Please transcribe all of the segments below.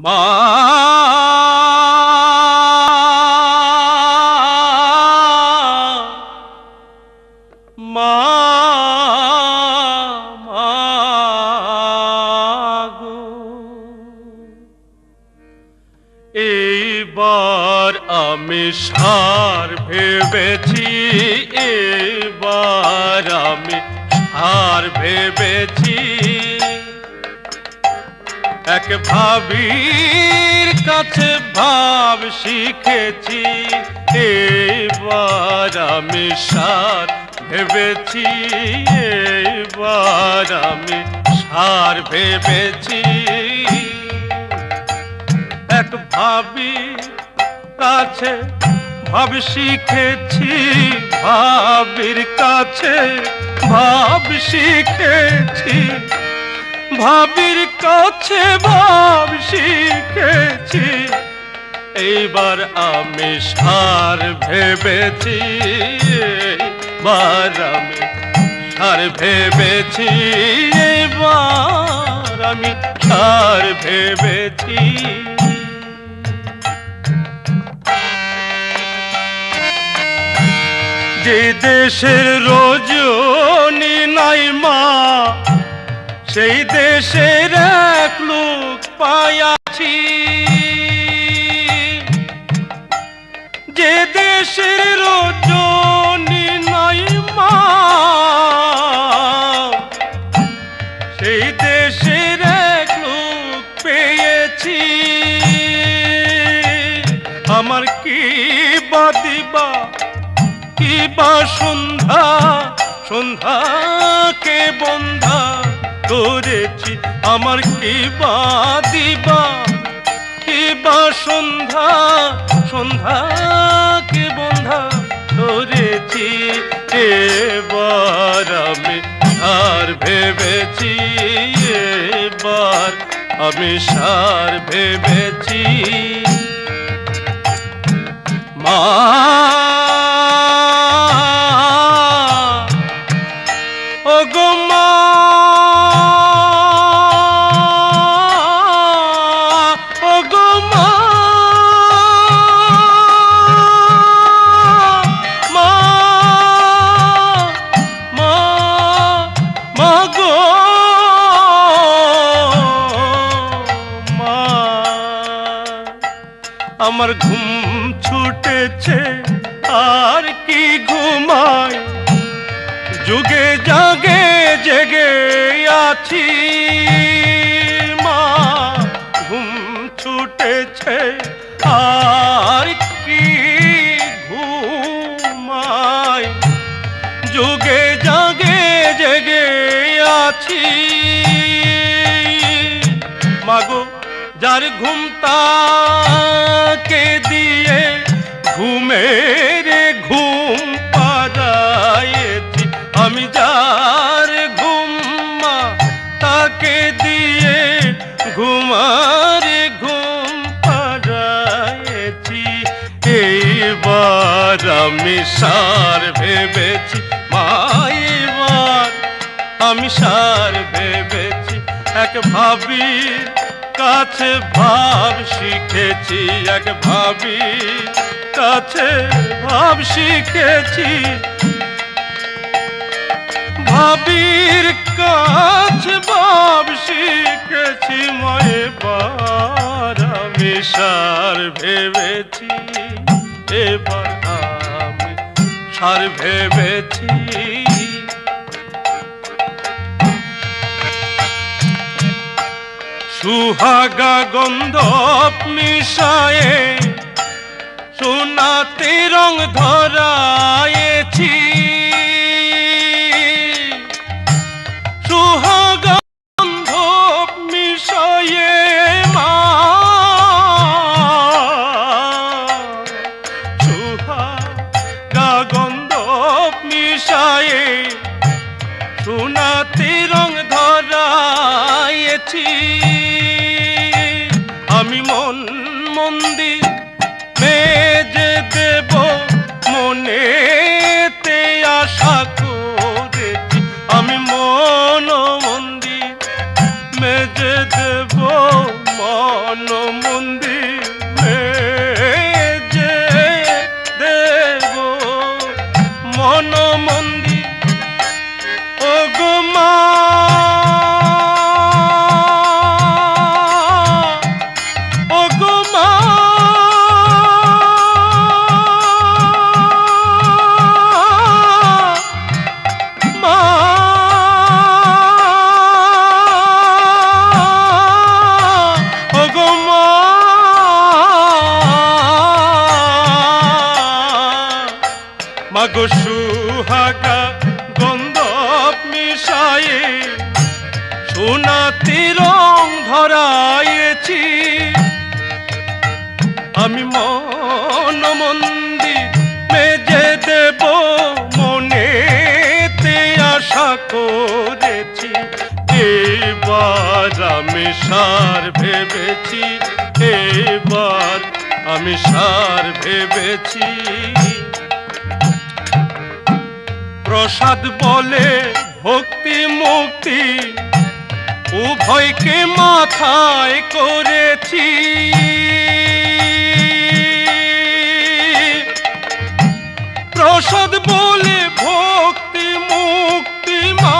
মা মা গো, এইবার আমি সার ভেবেছি, এইবার আমি সার ভেবেছি। এক ভাবির কাছে ভাব শিখেছি, এইবার আমি সার ভেবেছি, এইবার আমি সার ভেবেছি। এক ভাবির কাছে ভাব শিখেছি, ভাবির কাছে ভাব শিখেছি, ভাবির কাছে ভাব শিখেছি। এইবার আমি সার ভেবেছি, এইবার আমি সার ভেবেছি, এইবার আমি সার ভেবেছি। যে দেশের রজনী নাই মা, সেই দেশের এক লোক পাইয়াছি। যে দেশের রজনী নাই মা, সেই দেশের এক লোক পেয়েছি। আমার কি বা দিবা, কি বা সন্ধ্যা, সন্ধ্যাকে বন্ধা করেছি। আমার কি বা দিবা, কি বা সন্ধ্যা, সন্ধ্যাকে বন্ধা করেছি। এবার আমি সার ভেবেছি, এবার আমি সার ভেবেছি। মা ও গো মা, ও গো মা, মা মা মা গো মা। আমার ঘুম ছুটেছে আর কি ঘুমাই, যুগে জাগে জেগে আছি। মা ঘুম ছুটেছে আর কি ঘুমাই, যুগে জাগে জেগে আছি। মাগো যার ঘুম তাকে দিয়ে ঘুমের ঘুম পাড়ায়েছি। আমি যার ঘুম মা তাকে দিয়ে ঘুমার ঘুম পাড়ায়েছি। এইবার আমি সার ভেবেছি মা, এইবার আমি সার ভেবেছি। এক ভাবির কাছে ভাব শিখেছি, এক ভাবির কাছে ভাব শিখেছি, ভাবির কাছে ভাব শিখেছি। মায়ে বার আমি সার ভেবেছি, এবার আমি সার ভেবেছি। সুহাগা গন্ধপ মিশায়ে সোনাতে রং ধরায়েছি। সুহাগা গন্ধপ মিশায়ে মা, সুহাগা গন্ধপ মিশায়ে সোনাতে রং ধরায়েছি। আমি মন মন্দির মেজে দেব, মনেতে আশা করেছি। আমি মন মন্দির মেজে দেব, মন গুণাতি রং ধরাইছি আমি মন মন্দির মেজে দেব মনেতে আশা করেছি এবার আমি সার ভেবেছি এবার আমি সার ভেবেছি প্রসাদ বলে ভক্তি মুক্তি উভয়কে মাথায় করেছি প্রসাদ বলে ভক্তি মুক্তি মা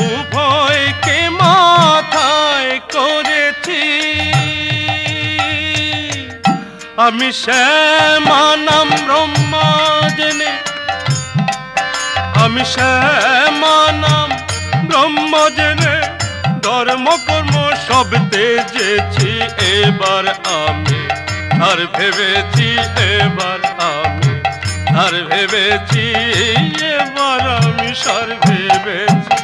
উভয়কে মাথায় করেছি আমি শ্যামা নাম ব্রহ্মা জেনে আমি শ্যামা নাম ব্রহ্ম জেনে ধর্ম কর্ম সব তেজেছি এবার আমি আর ভেবেছি এবার আমি আর ভেবেছি এবার আমি সার ভেবেছি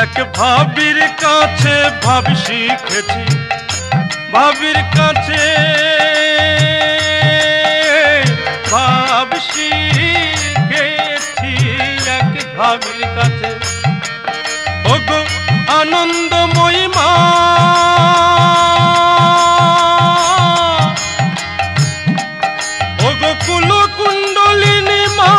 এক ভাবির কাছে ভাব শিখেছি ভাবির কাছে ভাব শিখেছি এক ভাবির কাছে ওগো আনন্দময়ী মা ওগো কুল কুণ্ডলিনী মা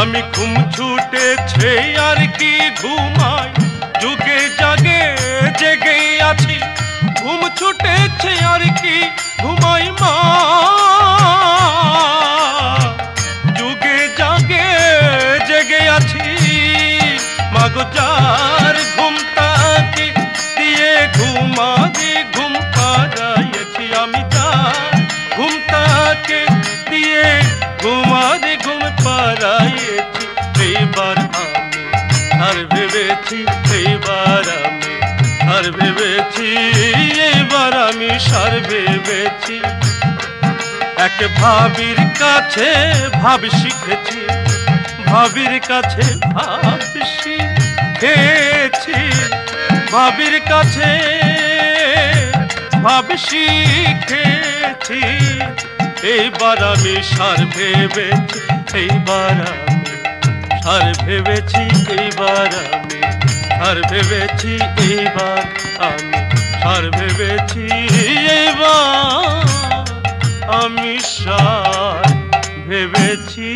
আমি ঘুম ছুটেছে আর কি ঘুমাই যুগে জাগে জেগে আছি ঘুম ছুটেছে আর কি ঘুমাই মা যুগে জাগে জেগে আছি মাগো যার ঘুমটাকে দিয়ে ঘুমাদি ঘুম পাড়াইছি আমি যার ঘুমটাকে দিয়ে ঘুমাদি ঘুম পাড়াইছি এইবার আমি আর ভেবেছি এইবার আমি আর ভেবেছি এইবার আমি সার ভেবেছি এক ভাবির কাছে ভাব শিখেছি ভাবির কাছে ভাব শিখেছি ভাবির কাছে ভাব শিখেছি এইবার আমি সার ভেবেছি এইবার আমি সার ভেবেছি এইবার আমি সার ভেবেছি এইবার আমি সার ভেবেছি এইবার আমি সার ভেবেছি।